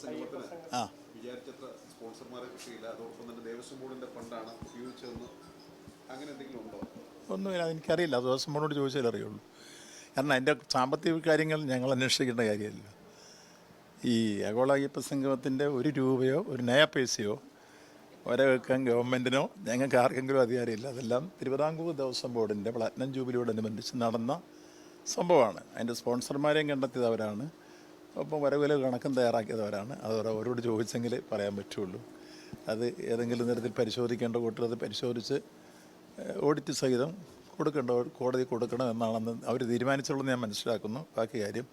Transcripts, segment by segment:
സംഗമത്തിന് വിചാരിച്ചത്ര സ്പോൺസർമാരെ കിട്ടിയില്ല, അതോടൊപ്പം തന്നെ ദേവസ്വം ബോർഡിന്റെ ഫണ്ടാണ് ഉപയോഗിച്ചതെന്ന് അങ്ങനെ എന്തെങ്കിലും ഉണ്ടോ? ഒന്നുമില്ല, എനിക്കറിയില്ല. ദേവസ്വം ബോർഡോട് ചോദിച്ചാലേ അറിയുള്ളൂ. കാരണം അതിൻ്റെ സാമ്പത്തിക കാര്യങ്ങൾ ഞങ്ങൾ അന്വേഷിക്കേണ്ട കാര്യമല്ല. ഈ ആഗോള അയ്യപ്പ സംഗമത്തിൻ്റെ ഒരു രൂപയോ ഒരു നയ പൈസയോ വരവെക്കാൻ ഗവൺമെൻറ്റിനോ ഞങ്ങൾക്ക് ആർക്കെങ്കിലും അധികാരമില്ല. അതെല്ലാം തിരുവിതാംകൂർ ദേവസ്വം ബോർഡിൻ്റെ പ്ലാറ്റിനം ജൂബിലിയോടനുബന്ധിച്ച് നടന്ന സംഭവമാണ്. അതിൻ്റെ സ്പോൺസർമാരെയും കണ്ടെത്തിയത് അവരാണ്. ഒപ്പം വരവില കണക്കും തയ്യാറാക്കിയതവരാണ്. അത് അവരോട് ചോദിച്ചെങ്കിൽ പറയാൻ പറ്റുള്ളൂ. അത് ഏതെങ്കിലും തരത്തിൽ പരിശോധിക്കേണ്ട കൂട്ടർ അത് പരിശോധിച്ച് ഓഡിറ്റ് സഹിതം കോടതി കൊടുക്കണം എന്നാണെന്ന് അവർ തീരുമാനിച്ചുള്ളൂ ഞാൻ മനസ്സിലാക്കുന്നു. ബാക്കി കാര്യം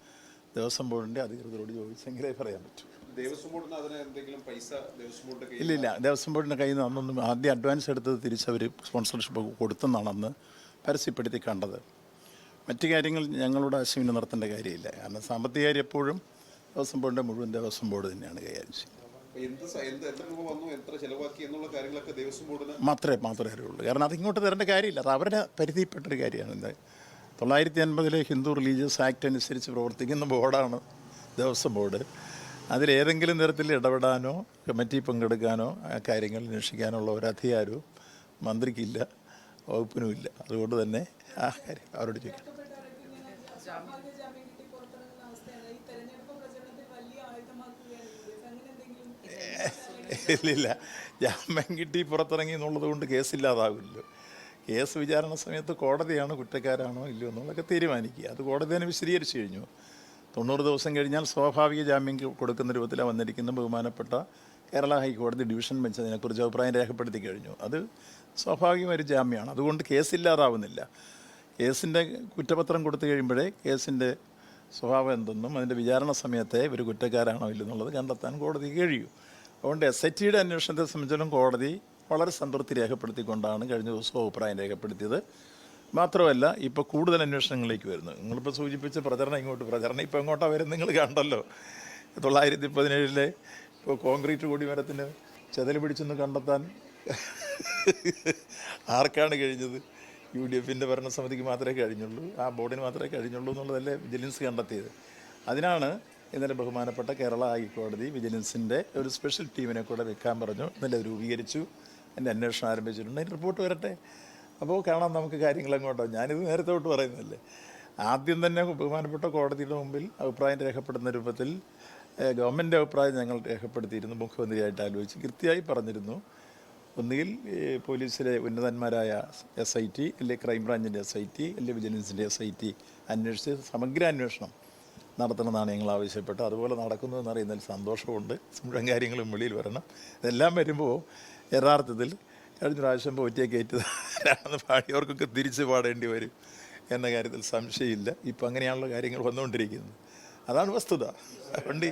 ദേവസ്വം ബോർഡിൻ്റെ അധികൃതരോട് ചോദിച്ചെങ്കിലേ പറയാൻ പറ്റൂ. ദേവസ്വം ബോർഡിന് അതിന് എന്തെങ്കിലും പൈസ ദേവസ്വം ബോർഡിന്റെ ഇല്ലില്ല, ദേവസ്വം ബോർഡിൻ്റെ കയ്യിൽ നിന്ന് അന്നൊന്നും ആദ്യം അഡ്വാൻസ് എടുത്തത് തിരിച്ചവർ സ്പോൺസർഷിപ്പ് കൊടുത്തെന്നാണെന്ന് പരസ്യപ്പെടുത്തി കണ്ടത്. മറ്റു കാര്യങ്ങൾ ഞങ്ങളുടെ ആശയം നടത്തേണ്ട കാര്യമില്ല. കാരണം സാമ്പത്തിക കാര്യം എപ്പോഴും ദേവസ്വം ബോർഡിൻ്റെ മുഴുവൻ ദേവസ്വം ബോർഡ് തന്നെയാണ് കൈകാര്യം ചെയ്യുന്നത്. എത്ര രൂപ വന്നു, എത്ര ചെലവാക്കി എന്നുള്ള കാര്യങ്ങളൊക്കെ ദേവസ്വം ബോർഡിന് മാത്രമേ അറിയുള്ളൂ. കാരണം അത് ഇങ്ങോട്ട് തരേണ്ട കാര്യമില്ല. അത് അവരുടെ പരിധിപ്പെട്ടൊരു കാര്യമാണ്. 980 ഹിന്ദു റിലീജിയസ് ആക്ട് അനുസരിച്ച് പ്രവർത്തിക്കുന്ന ബോർഡാണ് ദേവസ്വം ബോർഡ്. അതിലേതെങ്കിലും തരത്തിൽ ഇടപെടാനോ കമ്മിറ്റി പങ്കെടുക്കാനോ ആ കാര്യങ്ങൾ അന്വേഷിക്കാനുള്ള ഒരു അധികാരവും മന്ത്രിക്കില്ല, വകുപ്പിനുമില്ല. അതുകൊണ്ട് തന്നെ ആ കാര്യം അവരോട് ചോദിക്കണം. ഇല്ലില്ല, ജാമ്യം കിട്ടി പുറത്തിറങ്ങി എന്നുള്ളത് കൊണ്ട് കേസില്ലാതാവില്ലല്ലോ. കേസ് വിചാരണ സമയത്ത് കോടതിയാണ് കുറ്റക്കാരാണോ ഇല്ലയോ എന്നുള്ളതൊക്കെ തീരുമാനിക്കുക. അത് കോടതി തന്നെ വിശദീകരിച്ചു കഴിഞ്ഞു. 90 ദിവസം കഴിഞ്ഞാൽ സ്വാഭാവിക ജാമ്യം കൊടുക്കുന്ന രൂപത്തിലാണ് വന്നിരിക്കുന്ന ബഹുമാനപ്പെട്ട കേരള ഹൈക്കോടതി ഡിവിഷൻ ബെഞ്ച് അതിനെക്കുറിച്ച് അഭിപ്രായം രേഖപ്പെടുത്തി കഴിഞ്ഞു. അത് സ്വാഭാവികമായ ഒരു ജാമ്യമാണ്. അതുകൊണ്ട് കേസില്ലാതാവുന്നില്ല. കേസിൻ്റെ കുറ്റപത്രം കൊടുത്തു കഴിയുമ്പോഴേ കേസിൻ്റെ സ്വഭാവം എന്തെന്നും അതിൻ്റെ വിചാരണ സമയത്തെ ഇവർ കുറ്റക്കാരാണോ ഇല്ലെന്നുള്ളത് കണ്ടെത്താൻ കോടതിക്ക് കഴിയൂ. അതുകൊണ്ട് SITയുടെ അന്വേഷണത്തെ സംബന്ധിച്ചിടത്തോളം കോടതി വളരെ സംതൃപ്തി രേഖപ്പെടുത്തിക്കൊണ്ടാണ് കഴിഞ്ഞ ദിവസം അഭിപ്രായം രേഖപ്പെടുത്തിയത്. മാത്രമല്ല ഇപ്പോൾ കൂടുതൽ അന്വേഷണങ്ങളിലേക്ക് വരുന്നു. നിങ്ങളിപ്പോൾ സൂചിപ്പിച്ച പ്രചരണം ഇപ്പോൾ എങ്ങോട്ടാണ് വരുന്നത് നിങ്ങൾ കണ്ടല്ലോ. 917 ഇപ്പോൾ കോൺക്രീറ്റ് കൊടിമരത്തിന് ചെതൽ പിടിച്ചെന്ന് കണ്ടെത്താൻ ആർക്കാണ് കഴിഞ്ഞത്? UDFൻ്റെ ഭരണസമിതിക്ക് മാത്രമേ കഴിഞ്ഞുള്ളൂ, ആ ബോർഡിന് മാത്രമേ കഴിഞ്ഞുള്ളൂ എന്നുള്ളതല്ലേ വിജിലൻസ് കണ്ടെത്തിയത്. അതിനാണ് ഇന്നലെ ബഹുമാനപ്പെട്ട കേരള ഹൈക്കോടതി വിജിലൻസിൻ്റെ ഒരു സ്പെഷ്യൽ ടീമിനെ കൂടെ വെക്കാൻ പറഞ്ഞു. ഇന്നലെ അത് രൂപീകരിച്ചു, എൻ്റെ അന്വേഷണം ആരംഭിച്ചിട്ടുണ്ട്. അതിൻ്റെ റിപ്പോർട്ട് വരട്ടെ, അപ്പോൾ കാണാം നമുക്ക് കാര്യങ്ങൾ എങ്ങോട്ടോ. ഞാനിത് നേരത്തെ തൊട്ട് പറയുന്നതല്ലേ. ആദ്യം തന്നെ ബഹുമാനപ്പെട്ട കോടതിയുടെ മുമ്പിൽ അഭിപ്രായം രേഖപ്പെടുന്ന രൂപത്തിൽ ഗവൺമെൻറ് അഭിപ്രായം ഞങ്ങൾ രേഖപ്പെടുത്തിയിരുന്നു. മുഖ്യമന്ത്രിയായിട്ട് ആലോചിച്ച് കൃത്യമായി പറഞ്ഞിരുന്നു. ഒന്നുകിൽ പോലീസിലെ ഉന്നതന്മാരായ SIT, അല്ലെങ്കിൽ ക്രൈംബ്രാഞ്ചിൻ്റെ SIT, അല്ലെങ്കിൽ വിജിലൻസിൻ്റെ SIT അന്വേഷിച്ച് സമഗ്ര അന്വേഷണം നടത്തണമെന്നാണ് ഞങ്ങൾ ആവശ്യപ്പെട്ടത്. അതുപോലെ നടക്കുന്നു എന്നറിയുന്നതിൽ സന്തോഷമുണ്ട്. മുഴുവൻ കാര്യങ്ങളും വെളിയിൽ വരണം. ഇതെല്ലാം വരുമ്പോൾ യഥാർത്ഥത്തിൽ കഴിഞ്ഞ പ്രാവശ്യം പോറ്റിയെ കയറ്റിയതാണെന്ന് പാടിയവർക്കൊക്കെ തിരിച്ച് പാടേണ്ടി വരും എന്ന കാര്യത്തിൽ സംശയമില്ല. ഇപ്പം അങ്ങനെയാണല്ലോ കാര്യങ്ങൾ വന്നുകൊണ്ടിരിക്കുന്നത്. അതാണ് വസ്തുത. അതുകൊണ്ട്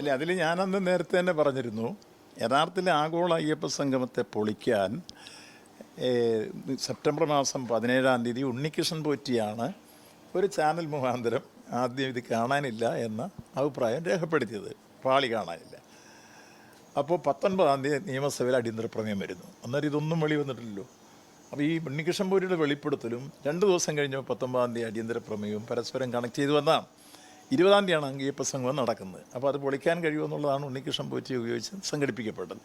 അല്ല, അതിൽ ഞാനന്ന് നേരത്തെ തന്നെ പറഞ്ഞിരുന്നു. യഥാർത്ഥത്തിൽ ആഗോള അയ്യപ്പ സംഗമത്തെ പൊളിക്കാൻ സെപ്റ്റംബർ മാസം 17-ാം തീയതി ഉണ്ണികൃഷ്ണൻ പോറ്റിയാണ് ഒരു ചാനൽ മുഖാന്തരം ആദ്യം ഇത് കാണാനില്ല എന്ന അഭിപ്രായം രേഖപ്പെടുത്തിയത്. പാളി കാണാനില്ല. അപ്പോൾ 19-ാം തീയതി നിയമസഭയിൽ അടിയന്തര പ്രമേയം വരുന്നു. അന്നേരം ഇതൊന്നും വെളി വന്നിട്ടില്ലല്ലോ. അപ്പോൾ ഈ ഉണ്ണികൃഷ്ണൻ പോറ്റിയുടെ വെളിപ്പെടുത്തലും 2 ദിവസം കഴിഞ്ഞപ്പോൾ 19-ാം തീയതി അടിയന്തര പ്രമേയവും പരസ്പരം കണക്ട് ചെയ്തു വന്നാണ്. 20-ാം തീയതിയാണ് അയ്യപ്പ സംഗമം നടക്കുന്നത്. അപ്പോൾ അത് പൊളിക്കാൻ കഴിയുമെന്നുള്ളതാണ് ഉണ്ണികൃഷ്ണൻ പോറ്റി ഉപയോഗിച്ച് സംഘടിപ്പിക്കപ്പെട്ടത്.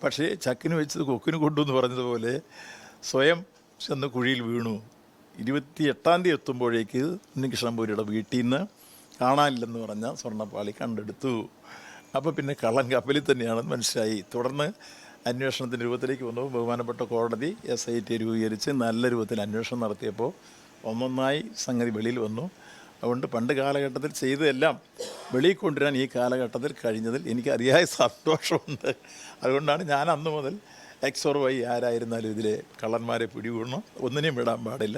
പക്ഷേ ചക്കിന് വെച്ചത് കൊക്കിന് കൊണ്ടു എന്ന് പറഞ്ഞതുപോലെ സ്വയം ചെന്ന് കുഴിയിൽ വീണു. 28-ാം തീയതി എത്തുമ്പോഴേക്ക് ഉണ്ണികൃഷ്ണൻ പോറ്റിയുടെ വീട്ടിൽ നിന്ന് കാണാനില്ലെന്ന് പറഞ്ഞ സ്വർണ്ണപ്പാളി കണ്ടെടുത്തു. അപ്പോൾ പിന്നെ കള്ളൻ കപ്പലിൽ തന്നെയാണെന്ന് മനസ്സിലായി. തുടർന്ന് അന്വേഷണത്തിൻ്റെ രൂപത്തിലേക്ക് വന്നു. ബഹുമാനപ്പെട്ട കോടതി SIT രൂപീകരിച്ച് നല്ല രൂപത്തിൽ അന്വേഷണം നടത്തിയപ്പോൾ ഒന്നൊന്നായി സംഗതി വെളിയിൽ വന്നു. അതുകൊണ്ട് പണ്ട് കാലഘട്ടത്തിൽ ചെയ്തതെല്ലാം വെളിയിൽ കൊണ്ടുവരാൻ ഈ കാലഘട്ടത്തിൽ കഴിഞ്ഞതിൽ എനിക്ക് അതിയായ സന്തോഷമുണ്ട്. അതുകൊണ്ടാണ് ഞാൻ അന്ന് മുതൽ X or Y ആരായിരുന്നാലും ഇതിലെ കള്ളന്മാരെ പിടികൂടണം, ഒന്നിനെയും വിടാൻ പാടില്ല,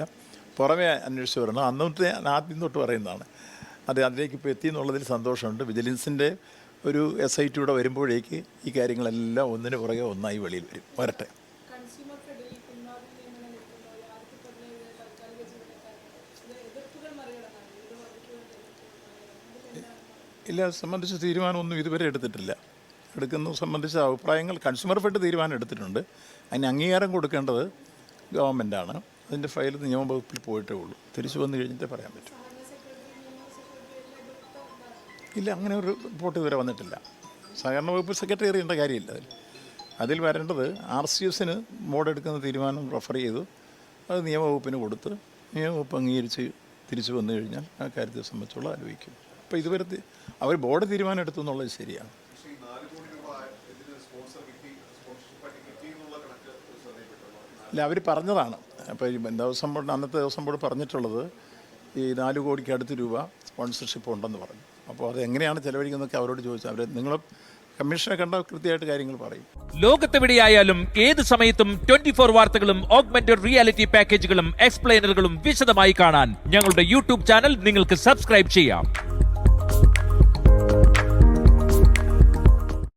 പുറമേ അന്വേഷിച്ച് വരണം. അന്നത്തെ ആദ്യം തൊട്ട് പറയുന്നതാണ്. അതിലേക്ക് ഇപ്പോൾ എത്തി എന്നുള്ളതിൽ സന്തോഷമുണ്ട്. വിജിലൻസിൻ്റെ ഒരു SIT വരുമ്പോഴേക്ക് ഈ കാര്യങ്ങളെല്ലാം ഒന്നിന് പുറകെ ഒന്നായി വെളിയിൽ വരട്ടെ. ഇല്ല, അത് സംബന്ധിച്ച് തീരുമാനമൊന്നും ഇതുവരെ എടുത്തിട്ടില്ല. എടുക്കുന്നത് സംബന്ധിച്ച അഭിപ്രായങ്ങൾ കൺസ്യൂമർ ഫെഡ് തീരുമാനം എടുത്തിട്ടുണ്ട്. അതിന് അംഗീകാരം കൊടുക്കേണ്ടത് ഗവൺമെൻറ്റാണ്. അതിൻ്റെ ഫയൽ നിയമവകുപ്പിൽ പോയിട്ടേ ഉള്ളൂ. തിരിച്ചു വന്നു കഴിഞ്ഞിട്ടേ പറയാൻ പറ്റും. ഇല്ല, അങ്ങനെ ഒരു റിപ്പോർട്ട് ഇതുവരെ വന്നിട്ടില്ല. സഹകരണ വകുപ്പ് സെക്രട്ടറി അറിയേണ്ട കാര്യമില്ല. അതിൽ വരേണ്ടത് RCSന് ബോർഡ് എടുക്കുന്ന തീരുമാനം റെഫർ ചെയ്തു അത് നിയമവകുപ്പിന് കൊടുത്ത് നിയമവകുപ്പ് അംഗീകരിച്ച് തിരിച്ചു വന്നു കഴിഞ്ഞാൽ ആ കാര്യത്തെ സംബന്ധിച്ചുള്ള ആലോചിക്കും. അപ്പോൾ ഇതുവരെ അവർ ബോർഡ് തീരുമാനം എടുത്തു എന്നുള്ളത് ശരിയാണ്. അല്ല, അവർ പറഞ്ഞതാണ്. അപ്പോൾ ഈ ദിവസം ബോർഡ് അന്നത്തെ ദിവസം ബോർഡ് പറഞ്ഞിട്ടുള്ളത് ഈ 4 കോടിക്ക് അടുത്ത് രൂപ സ്പോൺസർഷിപ്പ് ഉണ്ടെന്ന് പറഞ്ഞു. അപ്പോൾ അത് എങ്ങനെയാണ് ചെലവഴിക്കുന്നതൊക്കെ അവരോട് ചോദിച്ചാൽ അവർ നിങ്ങൾ കമ്മീഷനെ കണ്ട കൃത്യമായിട്ട് കാര്യങ്ങൾ പറയും. ലോകത്തെവിടെയായാലും ഏത് സമയത്തും 24 വാർത്തകളും ഓഗ്മെന്റഡ് റിയാലിറ്റി പാക്കേജുകളും എക്സ്പ്ലെയിനറുകളും വിശദമായി കാണാൻ ഞങ്ങളുടെ യൂട്യൂബ് ചാനൽ നിങ്ങൾക്ക് സബ്സ്ക്രൈബ് ചെയ്യാം.